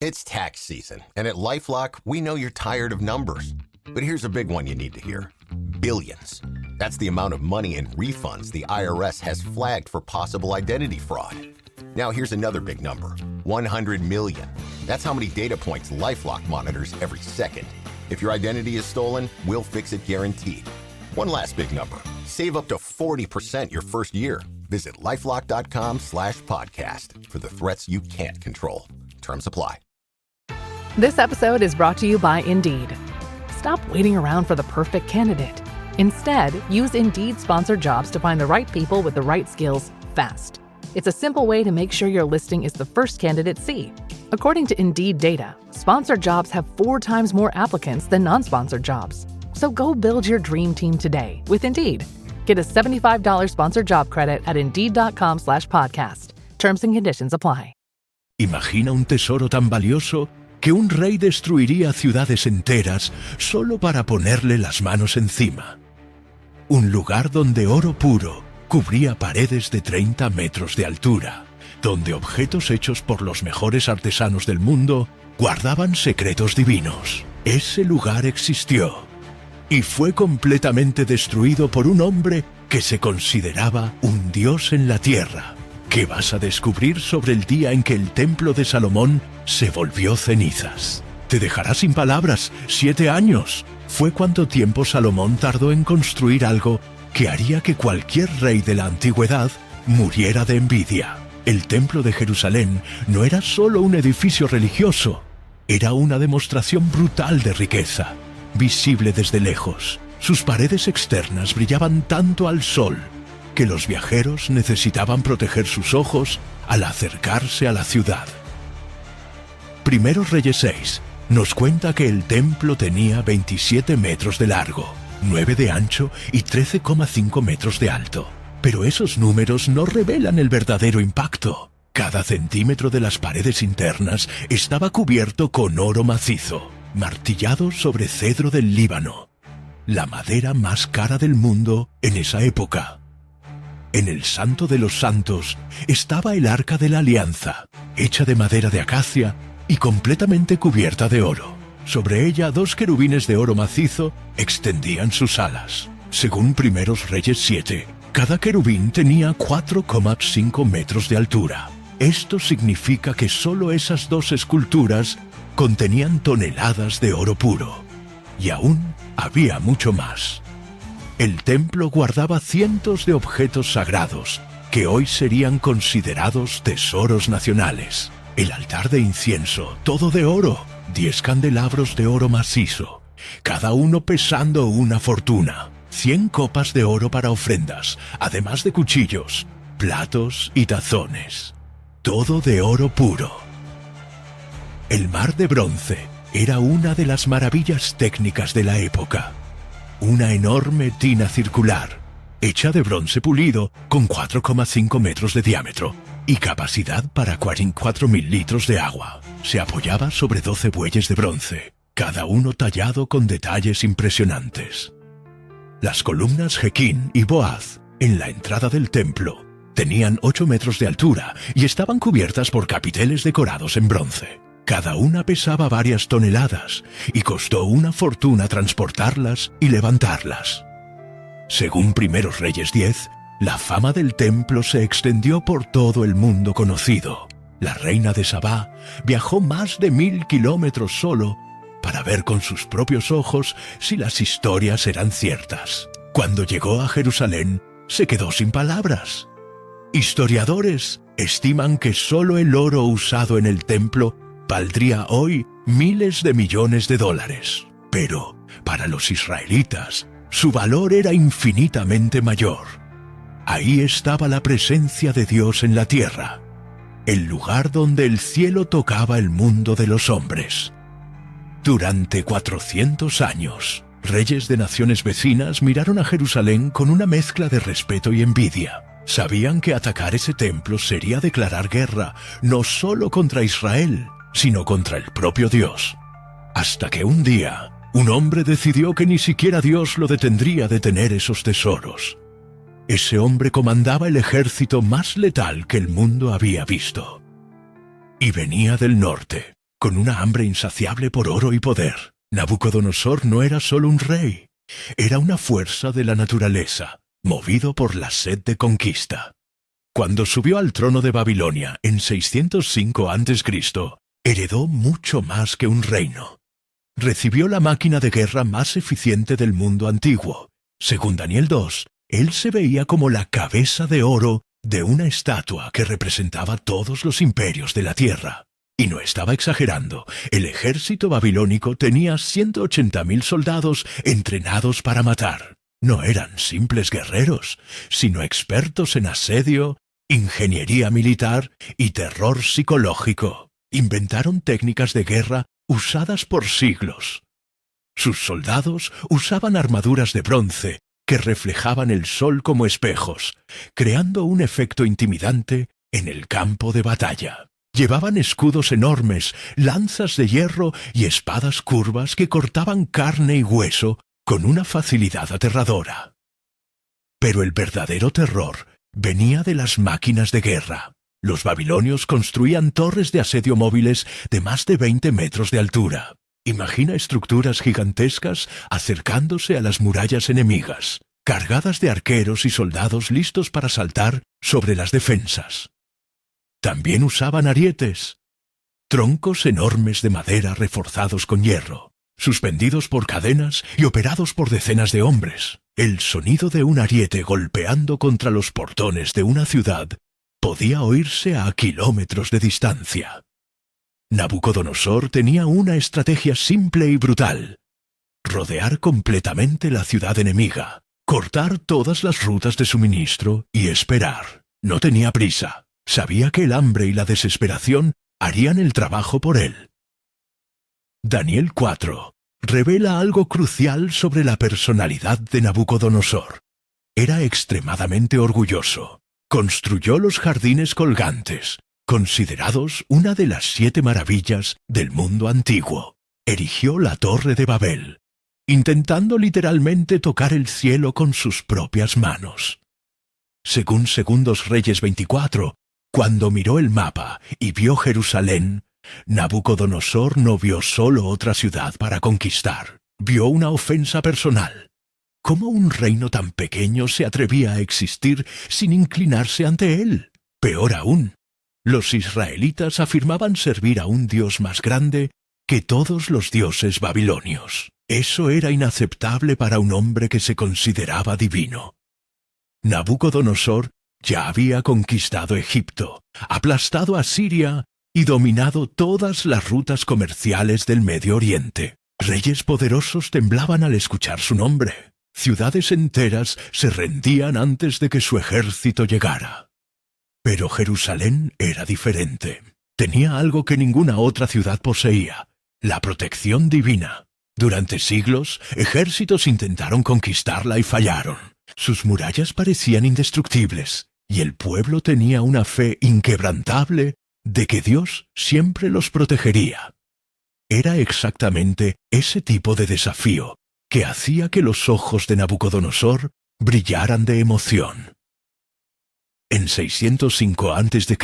It's tax season, and at LifeLock, we know you're tired of numbers. But here's a big one you need to hear. Billions. That's the amount of money in refunds the IRS has flagged for possible identity fraud. Now here's another big number. 100 million. That's how many data points LifeLock monitors every second. If your identity is stolen, we'll fix it guaranteed. One last big number. Save up to 40% your first year. Visit LifeLock.com/podcast for the threats you can't control. Terms apply. This episode is brought to you by Indeed. Stop waiting around for the perfect candidate. Instead, use Indeed sponsored jobs to find the right people with the right skills fast. It's a simple way to make sure your listing is the first candidates see. According to Indeed data, sponsored jobs have 4 times more applicants than non-sponsored jobs. So go build your dream team today with Indeed. Get a $75 sponsored job credit at Indeed.com/podcast. Terms and conditions apply. Imagina un tesoro tan valioso que un rey destruiría ciudades enteras solo para ponerle las manos encima. Un lugar donde oro puro cubría paredes de 30 metros de altura, donde objetos hechos por los mejores artesanos del mundo guardaban secretos divinos. Ese lugar existió y fue completamente destruido por un hombre que se consideraba un dios en la tierra. ¿Qué vas a descubrir sobre el día en que el templo de Salomón se volvió cenizas? Te dejará sin palabras. 7 años. Fue cuánto tiempo Salomón tardó en construir algo que haría que cualquier rey de la antigüedad muriera de envidia. El templo de Jerusalén no era solo un edificio religioso, era una demostración brutal de riqueza, visible desde lejos. Sus paredes externas brillaban tanto al sol que los viajeros necesitaban proteger sus ojos al acercarse a la ciudad. Primeros Reyes 6 nos cuenta que el templo tenía 27 metros de largo, 9 de ancho y 13,5 metros de alto. Pero esos números no revelan el verdadero impacto. Cada centímetro de las paredes internas estaba cubierto con oro macizo, martillado sobre cedro del Líbano, la madera más cara del mundo en esa época. En el Santo de los Santos estaba el Arca de la Alianza, hecha de madera de acacia y completamente cubierta de oro. Sobre ella 2 querubines de oro macizo extendían sus alas. Según Primeros Reyes 7, cada querubín tenía 4,5 metros de altura. Esto significa que solo esas 2 esculturas contenían toneladas de oro puro. Y aún había mucho más. El templo guardaba cientos de objetos sagrados que hoy serían considerados tesoros nacionales. El altar de incienso, todo de oro, 10 candelabros de oro macizo, cada uno pesando una fortuna, 100 copas de oro para ofrendas, además de cuchillos, platos y tazones. Todo de oro puro. El mar de bronce era una de las maravillas técnicas de la época. Una enorme tina circular, hecha de bronce pulido con 4,5 metros de diámetro y capacidad para 44.000 litros de agua. Se apoyaba sobre 12 bueyes de bronce, cada uno tallado con detalles impresionantes. Las columnas Jequín y Boaz, en la entrada del templo, tenían 8 metros de altura y estaban cubiertas por capiteles decorados en bronce. Cada una pesaba varias toneladas y costó una fortuna transportarlas y levantarlas. Según Primeros Reyes 10, la fama del templo se extendió por todo el mundo conocido. La reina de Sabá viajó más de 1000 kilómetros solo para ver con sus propios ojos si las historias eran ciertas. Cuando llegó a Jerusalén, se quedó sin palabras. Historiadores estiman que solo el oro usado en el templo valdría hoy miles de millones de dólares. Pero, para los israelitas, su valor era infinitamente mayor. Ahí estaba la presencia de Dios en la tierra, el lugar donde el cielo tocaba el mundo de los hombres. Durante 400 años, reyes de naciones vecinas miraron a Jerusalén con una mezcla de respeto y envidia. Sabían que atacar ese templo sería declarar guerra, no solo contra Israel, sino contra el propio Dios. Hasta que un día, un hombre decidió que ni siquiera Dios lo detendría de tener esos tesoros. Ese hombre comandaba el ejército más letal que el mundo había visto. Y venía del norte, con una hambre insaciable por oro y poder. Nabucodonosor no era solo un rey, era una fuerza de la naturaleza, movido por la sed de conquista. Cuando subió al trono de Babilonia en 605 a.C., heredó mucho más que un reino. Recibió la máquina de guerra más eficiente del mundo antiguo. Según Daniel 2, él se veía como la cabeza de oro de una estatua que representaba todos los imperios de la tierra. Y no estaba exagerando, el ejército babilónico tenía 180.000 soldados entrenados para matar. No eran simples guerreros, sino expertos en asedio, ingeniería militar y terror psicológico. Inventaron técnicas de guerra usadas por siglos. Sus soldados usaban armaduras de bronce que reflejaban el sol como espejos, creando un efecto intimidante en el campo de batalla. Llevaban escudos enormes, lanzas de hierro y espadas curvas que cortaban carne y hueso con una facilidad aterradora. Pero el verdadero terror venía de las máquinas de guerra. Los babilonios construían torres de asedio móviles de más de 20 metros de altura. Imagina estructuras gigantescas acercándose a las murallas enemigas, cargadas de arqueros y soldados listos para saltar sobre las defensas. También usaban arietes, troncos enormes de madera reforzados con hierro, suspendidos por cadenas y operados por decenas de hombres. El sonido de un ariete golpeando contra los portones de una ciudad podía oírse a kilómetros de distancia. Nabucodonosor tenía una estrategia simple y brutal: rodear completamente la ciudad enemiga, cortar todas las rutas de suministro y esperar. No tenía prisa. Sabía que el hambre y la desesperación harían el trabajo por él. Daniel 4 revela algo crucial sobre la personalidad de Nabucodonosor. Era extremadamente orgulloso. Construyó los jardines colgantes, considerados una de las 7 maravillas del mundo antiguo. Erigió la Torre de Babel, intentando literalmente tocar el cielo con sus propias manos. Según Segundos Reyes 24, cuando miró el mapa y vio Jerusalén, Nabucodonosor no vio solo otra ciudad para conquistar, vio una ofensa personal. ¿Cómo un reino tan pequeño se atrevía a existir sin inclinarse ante él? Peor aún, los israelitas afirmaban servir a un Dios más grande que todos los dioses babilonios. Eso era inaceptable para un hombre que se consideraba divino. Nabucodonosor ya había conquistado Egipto, aplastado a Siria y dominado todas las rutas comerciales del Medio Oriente. Reyes poderosos temblaban al escuchar su nombre. Ciudades enteras se rendían antes de que su ejército llegara. Pero Jerusalén era diferente. Tenía algo que ninguna otra ciudad poseía: la protección divina. Durante siglos, ejércitos intentaron conquistarla y fallaron. Sus murallas parecían indestructibles, y el pueblo tenía una fe inquebrantable de que Dios siempre los protegería. Era exactamente ese tipo de desafío que hacía que los ojos de Nabucodonosor brillaran de emoción. En 605 a.C.,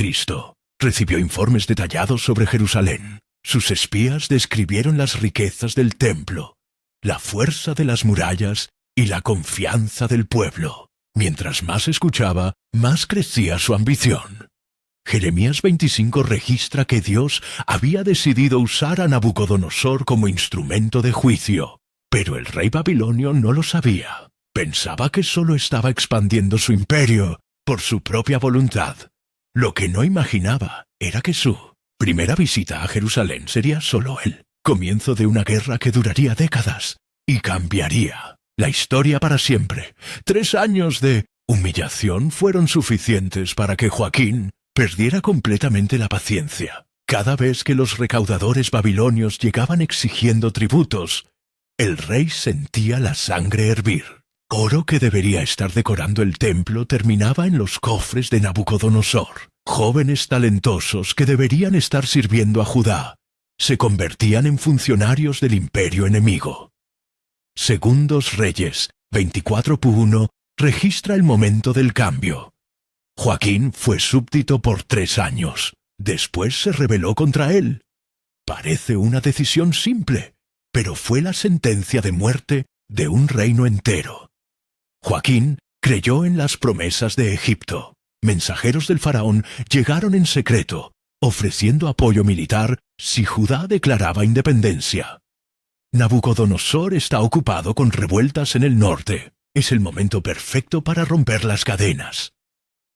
recibió informes detallados sobre Jerusalén. Sus espías describieron las riquezas del templo, la fuerza de las murallas y la confianza del pueblo. Mientras más escuchaba, más crecía su ambición. Jeremías 25 registra que Dios había decidido usar a Nabucodonosor como instrumento de juicio, pero el rey babilonio no lo sabía. Pensaba que solo estaba expandiendo su imperio por su propia voluntad. Lo que no imaginaba era que su primera visita a Jerusalén sería solo el comienzo de una guerra que duraría décadas y cambiaría la historia para siempre. 3 años de humillación fueron suficientes para que Joaquín perdiera completamente la paciencia. Cada vez que los recaudadores babilonios llegaban exigiendo tributos, el rey sentía la sangre hervir. Oro que debería estar decorando el templo terminaba en los cofres de Nabucodonosor. Jóvenes talentosos que deberían estar sirviendo a Judá se convertían en funcionarios del imperio enemigo. Segundos Reyes 24:1 registra el momento del cambio. Joaquín fue súbdito por 3 años. Después se rebeló contra él. Parece una decisión simple, pero fue la sentencia de muerte de un reino entero. Joaquín creyó en las promesas de Egipto. Mensajeros del faraón llegaron en secreto, ofreciendo apoyo militar si Judá declaraba independencia. Nabucodonosor está ocupado con revueltas en el norte. Es el momento perfecto para romper las cadenas.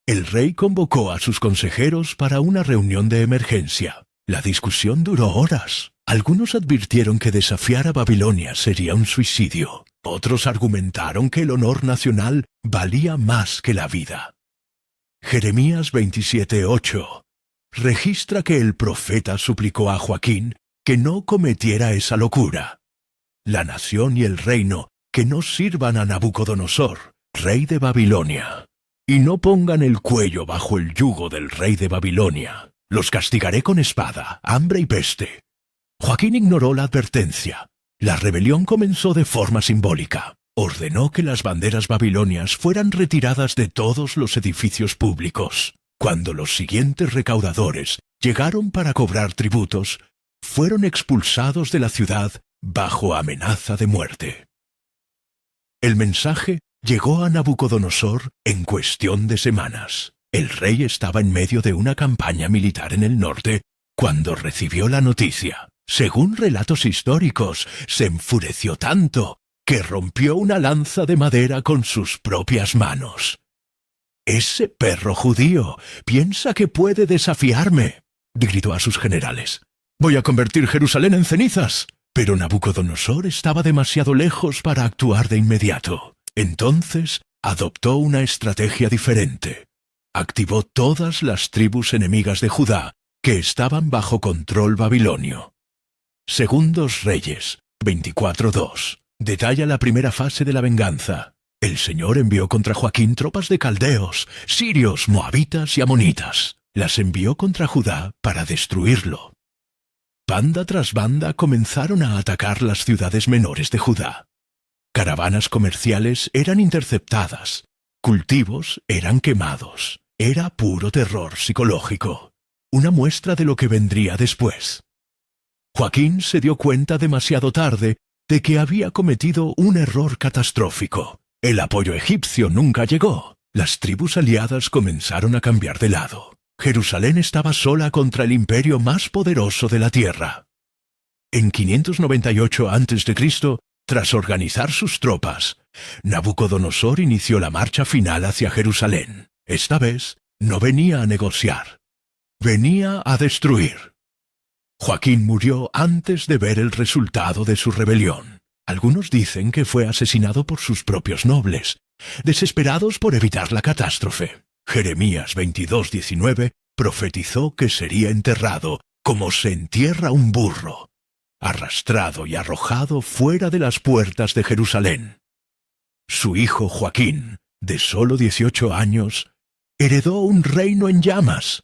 El rey convocó a sus consejeros para una reunión de emergencia. La discusión duró horas. Algunos advirtieron que desafiar a Babilonia sería un suicidio. Otros argumentaron que el honor nacional valía más que la vida. Jeremías 27:8 registra que el profeta suplicó a Joaquín que no cometiera esa locura. La nación y el reino que no sirvan a Nabucodonosor, rey de Babilonia, y no pongan el cuello bajo el yugo del rey de Babilonia. Los castigaré con espada, hambre y peste. Joaquín ignoró la advertencia. La rebelión comenzó de forma simbólica. Ordenó que las banderas babilonias fueran retiradas de todos los edificios públicos. Cuando los siguientes recaudadores llegaron para cobrar tributos, fueron expulsados de la ciudad bajo amenaza de muerte. El mensaje llegó a Nabucodonosor en cuestión de semanas. El rey estaba en medio de una campaña militar en el norte cuando recibió la noticia. Según relatos históricos, se enfureció tanto que rompió una lanza de madera con sus propias manos. «Ese perro judío piensa que puede desafiarme», gritó a sus generales. «Voy a convertir Jerusalén en cenizas». Pero Nabucodonosor estaba demasiado lejos para actuar de inmediato. Entonces adoptó una estrategia diferente. Activó todas las tribus enemigas de Judá que estaban bajo control babilonio. Segundos Reyes 24:2 detalla la primera fase de la venganza. El Señor envió contra Joaquín tropas de caldeos, sirios, moabitas y amonitas. Las envió contra Judá para destruirlo. Banda tras banda comenzaron a atacar las ciudades menores de Judá. Caravanas comerciales eran interceptadas, cultivos eran quemados. Era puro terror psicológico, una muestra de lo que vendría después. Joaquín se dio cuenta demasiado tarde de que había cometido un error catastrófico. El apoyo egipcio nunca llegó. Las tribus aliadas comenzaron a cambiar de lado. Jerusalén estaba sola contra el imperio más poderoso de la tierra. En 598 a.C., tras organizar sus tropas, Nabucodonosor inició la marcha final hacia Jerusalén. Esta vez no venía a negociar, venía a destruir. Joaquín murió antes de ver el resultado de su rebelión. Algunos dicen que fue asesinado por sus propios nobles, desesperados por evitar la catástrofe. Jeremías 22:19 profetizó que sería enterrado como se entierra un burro, arrastrado y arrojado fuera de las puertas de Jerusalén. Su hijo Joaquín, de solo 18 años, heredó un reino en llamas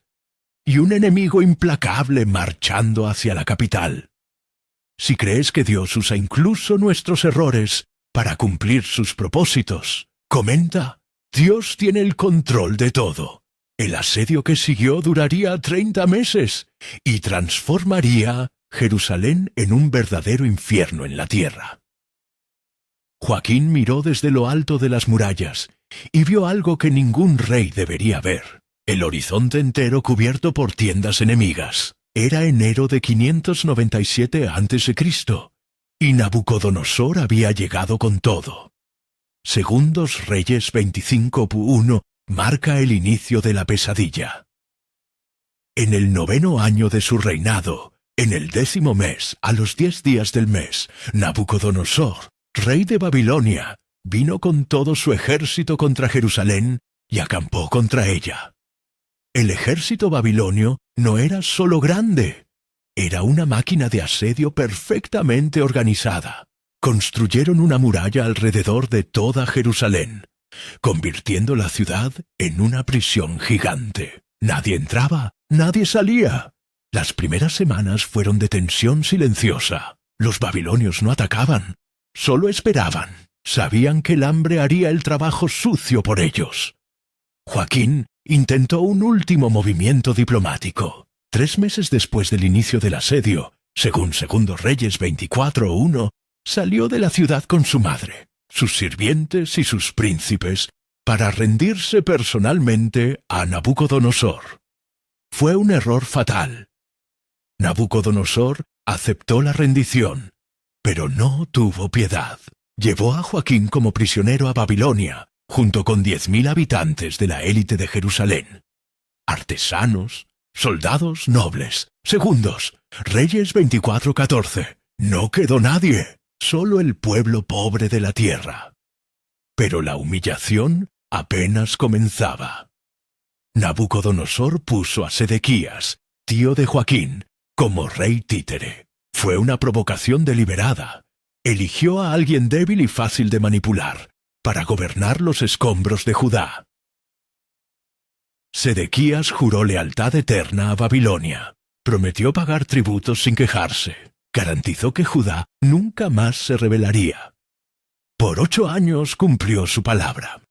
y un enemigo implacable marchando hacia la capital. Si crees que Dios usa incluso nuestros errores para cumplir sus propósitos, comenta: Dios tiene el control de todo. El asedio que siguió duraría 30 meses y transformaría Jerusalén en un verdadero infierno en la tierra. Joaquín miró desde lo alto de las murallas y vio algo que ningún rey debería ver: el horizonte entero cubierto por tiendas enemigas. Era enero de 597 a.C. y Nabucodonosor había llegado con todo. Segundos Reyes 25:1 marca el inicio de la pesadilla. En el 9º año de su reinado, en el 10º mes, a los 10 días del mes, Nabucodonosor, rey de Babilonia, vino con todo su ejército contra Jerusalén y acampó contra ella. El ejército babilonio no era solo grande, era una máquina de asedio perfectamente organizada. Construyeron una muralla alrededor de toda Jerusalén, convirtiendo la ciudad en una prisión gigante. Nadie entraba, nadie salía. Las primeras semanas fueron de tensión silenciosa. Los babilonios no atacaban, solo esperaban. Sabían que el hambre haría el trabajo sucio por ellos. Joaquín intentó un último movimiento diplomático. 3 meses después del inicio del asedio, Según Segundos Reyes 24:1, salió de la ciudad con su madre, sus sirvientes y sus príncipes para rendirse personalmente a Nabucodonosor. Fue un error fatal. Nabucodonosor aceptó la rendición, pero no tuvo piedad. Llevó a Joaquín como prisionero a Babilonia, junto con 10.000 habitantes de la élite de Jerusalén. Artesanos, soldados nobles. Segundos Reyes 24:14. No quedó nadie, solo el pueblo pobre de la tierra. Pero la humillación apenas comenzaba. Nabucodonosor puso a Sedequías, tío de Joaquín, como rey títere. Fue una provocación deliberada. Eligió a alguien débil y fácil de manipular para gobernar los escombros de Judá. Sedequías juró lealtad eterna a Babilonia. Prometió pagar tributos sin quejarse. Garantizó que Judá nunca más se rebelaría. Por 8 años cumplió su palabra.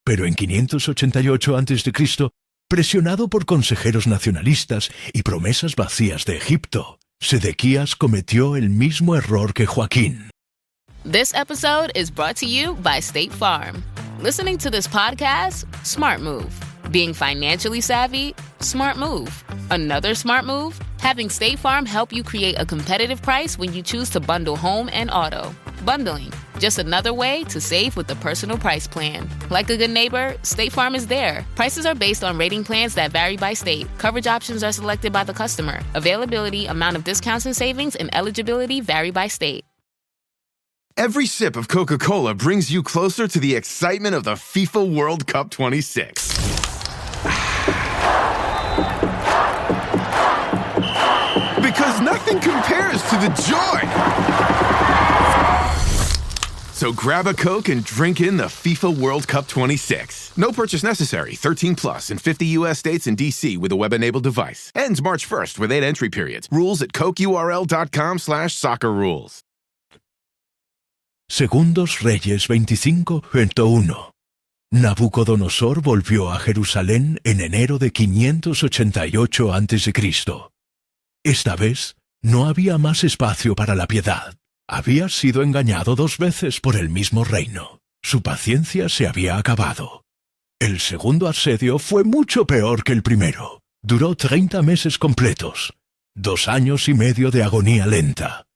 Pero en 588 a.C., presionado por consejeros nacionalistas y promesas vacías de Egipto, Sedequías cometió el mismo error que Joaquín. This episode is brought to you by State Farm. Listening to this podcast? Smart move. Being financially savvy? Smart move. Another smart move? Having State Farm help you create a competitive price when you choose to bundle home and auto. Bundling, just another way to save with the Personal Price Plan. Like a good neighbor, State Farm is there. Prices are based on rating plans that vary by state. Coverage options are selected by the customer. Availability, amount of discounts and savings, and eligibility vary by state. Every sip of Coca-Cola brings you closer to the excitement of the FIFA World Cup 26. Because nothing compares to the joy. So grab a Coke and drink in the FIFA World Cup 26. No purchase necessary. 13 plus in 50 U.S. states and D.C. with a web-enabled device. Ends March 1st with 8 entry periods. Rules at cokeurl.com/soccerrules. Segundos Reyes 25:1. Nabucodonosor volvió a Jerusalén en enero de 588 a.C. Esta vez no había más espacio para la piedad. Había sido engañado 2 veces por el mismo reino. Su paciencia se había acabado. El segundo asedio fue mucho peor que el primero. Duró 30 meses completos, 2 años y medio de agonía lenta.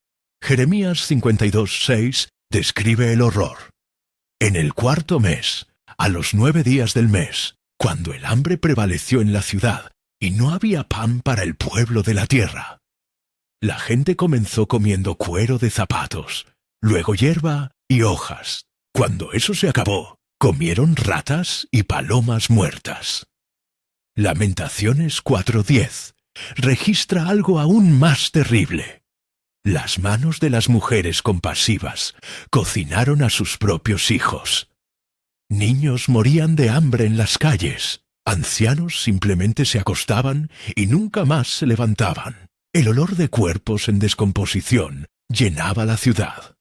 Jeremías 52:6 describe el horror. En el 4.º mes, a los 9 días del mes, cuando el hambre prevaleció en la ciudad y no había pan para el pueblo de la tierra, la gente comenzó comiendo cuero de zapatos, luego hierba y hojas. Cuando eso se acabó, comieron ratas y palomas muertas. Lamentaciones 4:10 registra algo aún más terrible. Las manos de las mujeres compasivas cocinaron a sus propios hijos. Niños morían de hambre en las calles. Ancianos simplemente se acostaban y nunca más se levantaban. El olor de cuerpos en descomposición llenaba la ciudad.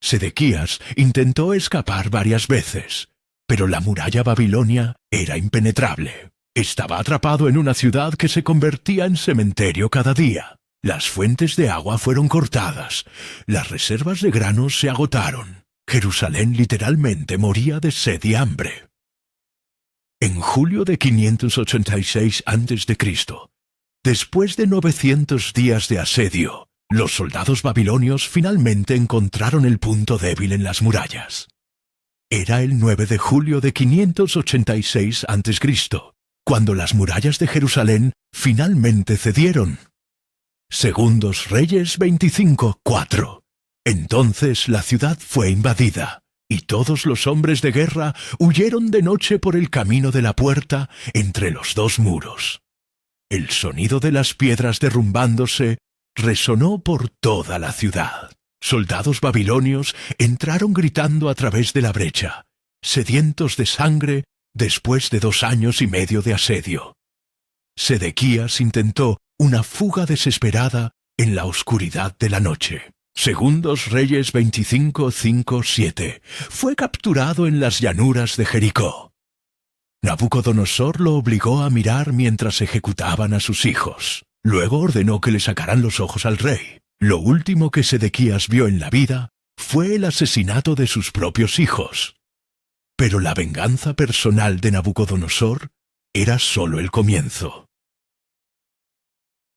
Sedequías intentó escapar varias veces, pero la muralla babilonia era impenetrable. Estaba atrapado en una ciudad que se convertía en cementerio cada día. Las fuentes de agua fueron cortadas, las reservas de granos se agotaron. Jerusalén literalmente moría de sed y hambre. En julio de 586 a.C., después de 900 días de asedio, los soldados babilonios finalmente encontraron el punto débil en las murallas. Era el 9 de julio de 586 a.C., cuando las murallas de Jerusalén finalmente cedieron. Segundos Reyes 25:4. Entonces la ciudad fue invadida, y todos los hombres de guerra huyeron de noche por el camino de la puerta entre los 2 muros. El sonido de las piedras derrumbándose resonó por toda la ciudad. Soldados babilonios entraron gritando a través de la brecha, sedientos de sangre después de 2 años y medio de asedio. Sedequías intentó una fuga desesperada en la oscuridad de la noche. Segundos Reyes 25:5-7. Fue capturado en las llanuras de Jericó. Nabucodonosor lo obligó a mirar mientras ejecutaban a sus hijos. Luego ordenó que le sacaran los ojos al rey. Lo último que Sedequías vio en la vida fue el asesinato de sus propios hijos. Pero la venganza personal de Nabucodonosor era solo el comienzo.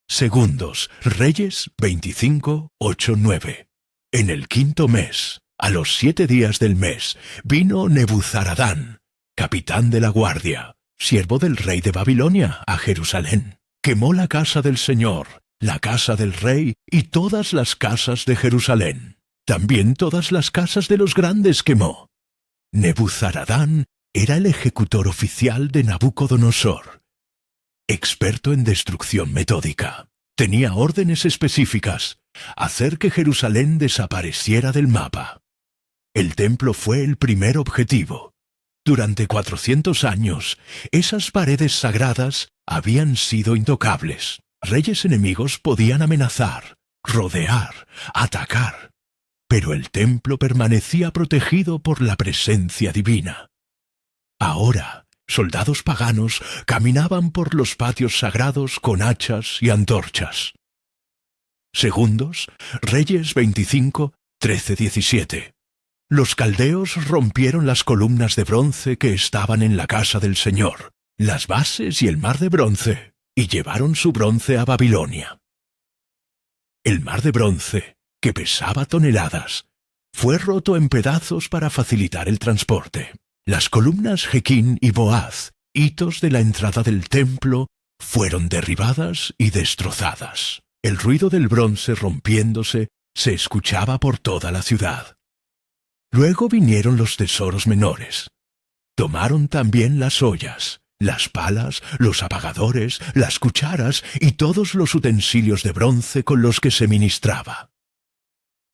Segundos Reyes 25, 8, 9. En el 5.º mes, a los 7 días del mes, vino Nebuzaradán, capitán de la guardia, siervo del rey de Babilonia, a Jerusalén. Quemó la casa del Señor, la casa del rey y todas las casas de Jerusalén. También todas las casas de los grandes quemó. Nebuzaradán era el ejecutor oficial de Nabucodonosor. Experto en destrucción metódica, tenía órdenes específicas: hacer que Jerusalén desapareciera del mapa. El templo fue el primer objetivo. Durante 400 años, esas paredes sagradas habían sido intocables. Reyes enemigos podían amenazar, rodear, atacar, pero el templo permanecía protegido por la presencia divina. Ahora, soldados paganos caminaban por los patios sagrados con hachas y antorchas. Segundos Reyes 25, 13, 17. Los caldeos rompieron las columnas de bronce que estaban en la casa del Señor, las bases y el mar de bronce, y llevaron su bronce a Babilonia. El mar de bronce, que pesaba toneladas, fue roto en pedazos para facilitar el transporte. Las columnas Jequín y Boaz, hitos de la entrada del templo, fueron derribadas y destrozadas. El ruido del bronce rompiéndose se escuchaba por toda la ciudad. Luego vinieron los tesoros menores. Tomaron también las ollas, las palas, los apagadores, las cucharas y todos los utensilios de bronce con los que se ministraba.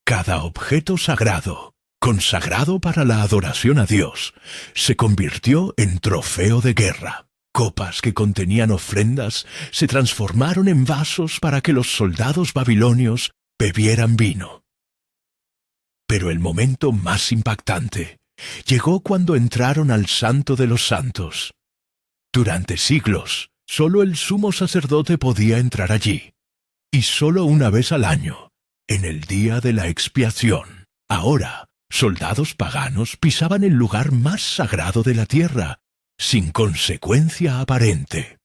Cada objeto sagrado, consagrado para la adoración a Dios, se convirtió en trofeo de guerra. Copas que contenían ofrendas se transformaron en vasos para que los soldados babilonios bebieran vino. Pero el momento más impactante llegó cuando entraron al Santo de los Santos. Durante siglos, solo el sumo sacerdote podía entrar allí, y solo una vez al año, en el día de la expiación. Ahora, soldados paganos pisaban el lugar más sagrado de la tierra, sin consecuencia aparente.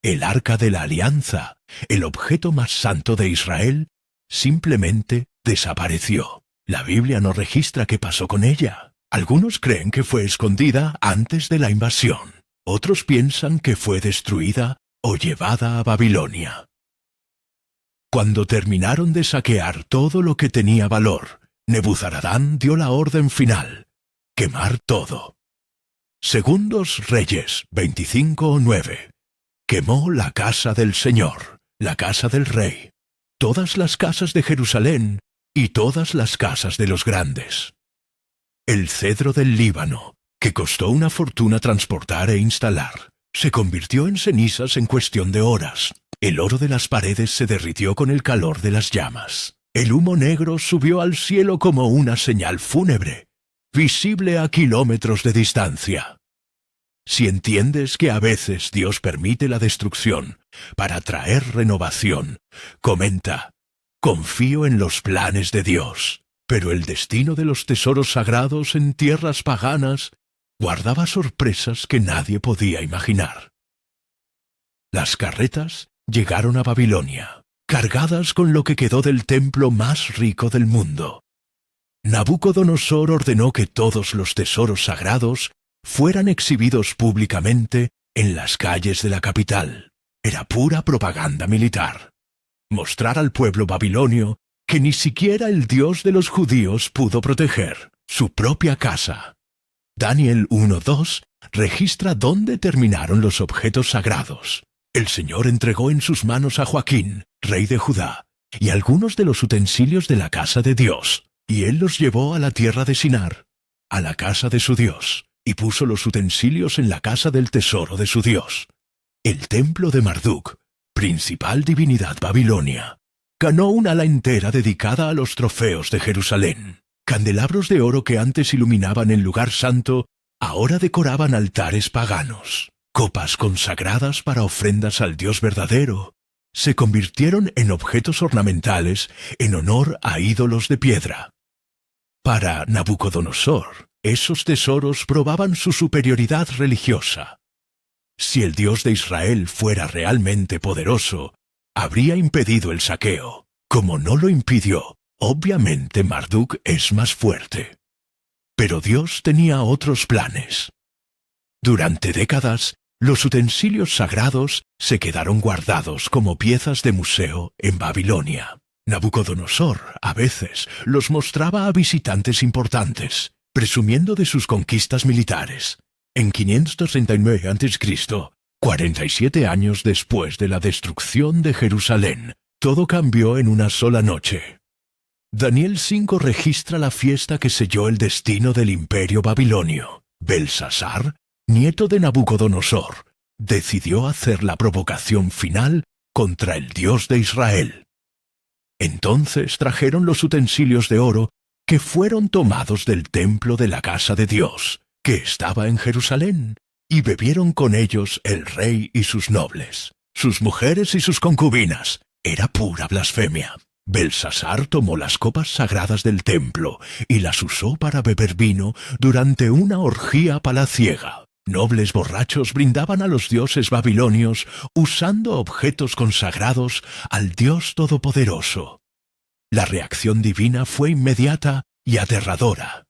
El Arca de la Alianza, el objeto más santo de Israel, simplemente desapareció. La Biblia no registra qué pasó con ella. Algunos creen que fue escondida antes de la invasión. Otros piensan que fue destruida o llevada a Babilonia. Cuando terminaron de saquear todo lo que tenía valor, Nebuzaradán dio la orden final: quemar todo. Segundos Reyes 25:9. Quemó la casa del Señor, la casa del rey, todas las casas de Jerusalén y todas las casas de los grandes. El cedro del Líbano, que costó una fortuna transportar e instalar, se convirtió en cenizas en cuestión de horas. El oro de las paredes se derritió con el calor de las llamas. El humo negro subió al cielo como una señal fúnebre, visible a kilómetros de distancia. Si entiendes que a veces Dios permite la destrucción para traer renovación, comenta: confío en los planes de Dios. Pero el destino de los tesoros sagrados en tierras paganas guardaba sorpresas que nadie podía imaginar. Las carretas llegaron a Babilonia, cargadas con lo que quedó del templo más rico del mundo. Nabucodonosor ordenó que todos los tesoros sagrados fueran exhibidos públicamente en las calles de la capital. Era pura propaganda militar. Mostrar al pueblo babilonio que ni siquiera el Dios de los judíos pudo proteger, su propia casa. Daniel 1:2 registra dónde terminaron los objetos sagrados. El Señor entregó en sus manos a Joaquín, rey de Judá, y algunos de los utensilios de la casa de Dios, y él los llevó a la tierra de Sinar, a la casa de su Dios, y puso los utensilios en la casa del tesoro de su Dios. El templo de Marduk, principal divinidad babilonia, ganó un ala entera dedicada a los trofeos de Jerusalén. Candelabros de oro que antes iluminaban el lugar santo, ahora decoraban altares paganos. Copas consagradas para ofrendas al Dios verdadero se convirtieron en objetos ornamentales en honor a ídolos de piedra. Para Nabucodonosor, esos tesoros probaban su superioridad religiosa. Si el Dios de Israel fuera realmente poderoso, habría impedido el saqueo. Como no lo impidió, obviamente Marduk es más fuerte. Pero Dios tenía otros planes. Durante décadas, los utensilios sagrados se quedaron guardados como piezas de museo en Babilonia. Nabucodonosor, a veces, los mostraba a visitantes importantes, presumiendo de sus conquistas militares. En 539 a.C., 47 años después de la destrucción de Jerusalén, todo cambió en una sola noche. Daniel 5 registra la fiesta que selló el destino del imperio babilonio. Belsasar, nieto de Nabucodonosor, decidió hacer la provocación final contra el Dios de Israel. Entonces trajeron los utensilios de oro que fueron tomados del templo de la casa de Dios, que estaba en Jerusalén, y bebieron con ellos el rey y sus nobles, sus mujeres y sus concubinas. Era pura blasfemia. Belsasar tomó las copas sagradas del templo y las usó para beber vino durante una orgía palaciega. Nobles borrachos brindaban a los dioses babilonios usando objetos consagrados al Dios Todopoderoso. La reacción divina fue inmediata y aterradora.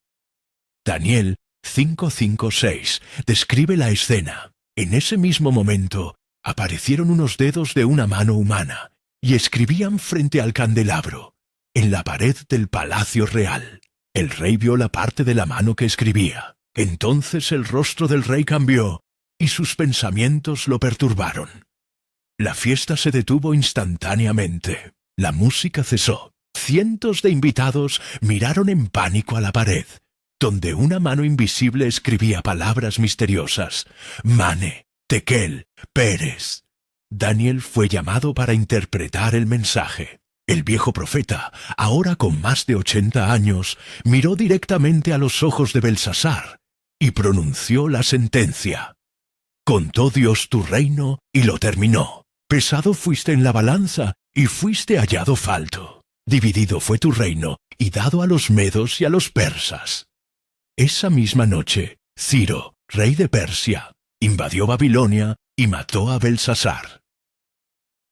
Daniel 5:5-6 describe la escena. En ese mismo momento aparecieron unos dedos de una mano humana y escribían frente al candelabro, en la pared del palacio real. El rey vio la parte de la mano que escribía. Entonces el rostro del rey cambió y sus pensamientos lo perturbaron. La fiesta se detuvo instantáneamente. La música cesó. Cientos de invitados miraron en pánico a la pared, donde una mano invisible escribía palabras misteriosas: Mane, Tekel, Pérez. Daniel fue llamado para interpretar el mensaje. El viejo profeta, ahora con más de 80 años, miró directamente a los ojos de Belsasar y pronunció la sentencia. Contó Dios tu reino y lo terminó. Pesado fuiste en la balanza y fuiste hallado falto. Dividido fue tu reino y dado a los medos y a los persas. Esa misma noche, Ciro, rey de Persia, invadió Babilonia y mató a Belsasar.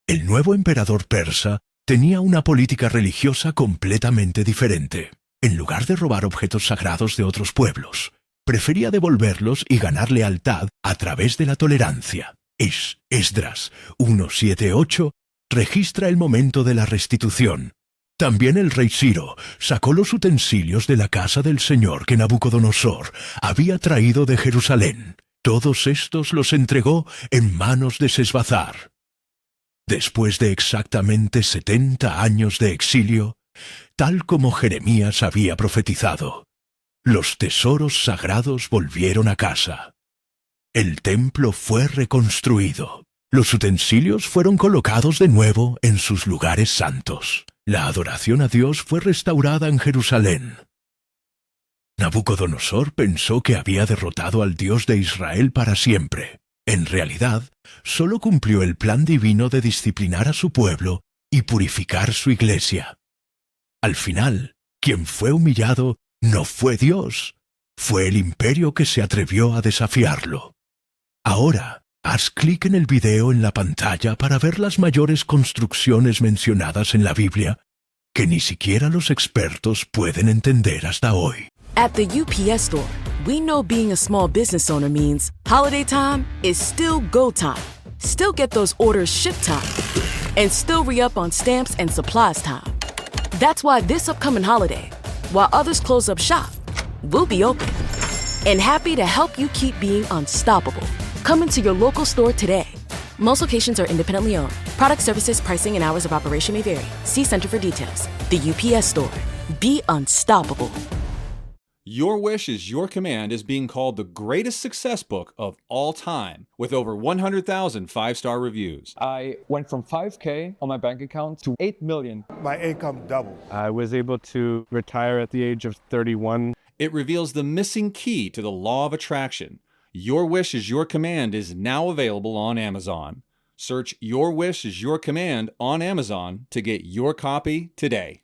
El nuevo emperador persa tenía una política religiosa completamente diferente. En lugar de robar objetos sagrados de otros pueblos, prefería devolverlos y ganar lealtad a través de la tolerancia. Esdras 1:7-8 registra el momento de la restitución. También el rey Ciro sacó los utensilios de la casa del Señor que Nabucodonosor había traído de Jerusalén. Todos estos los entregó en manos de Sesbazar. Después de exactamente 70 años de exilio, tal como Jeremías había profetizado, los tesoros sagrados volvieron a casa. El templo fue reconstruido. Los utensilios fueron colocados de nuevo en sus lugares santos. La adoración a Dios fue restaurada en Jerusalén. Nabucodonosor pensó que había derrotado al Dios de Israel para siempre. En realidad, solo cumplió el plan divino de disciplinar a su pueblo y purificar su iglesia. Al final, quien fue humillado no fue Dios, fue el imperio que se atrevió a desafiarlo. Ahora, haz clic en el video en la pantalla para ver las mayores construcciones mencionadas en la Biblia, que ni siquiera los expertos pueden entender hasta hoy. At the UPS Store, we know being a small business owner means holiday time is still go time. Still get those orders shipped time. And still re-up on stamps and supplies time. That's why this upcoming holiday, while others close up shop, we'll be open. And happy to help you keep being unstoppable. Come into your local store today. Most locations are independently owned. Product services, pricing, and hours of operation may vary. See Center for details. The UPS Store. Be unstoppable. Your Wish is Your Command is being called the greatest success book of all time, with over 100,000 five-star reviews. I went from $5,000 on my bank account to $8 million. My income doubled. I was able to retire at the age of 31. It reveals the missing key to the law of attraction. Your Wish is Your Command is now available on Amazon. Search Your Wish is Your Command on Amazon to get your copy today.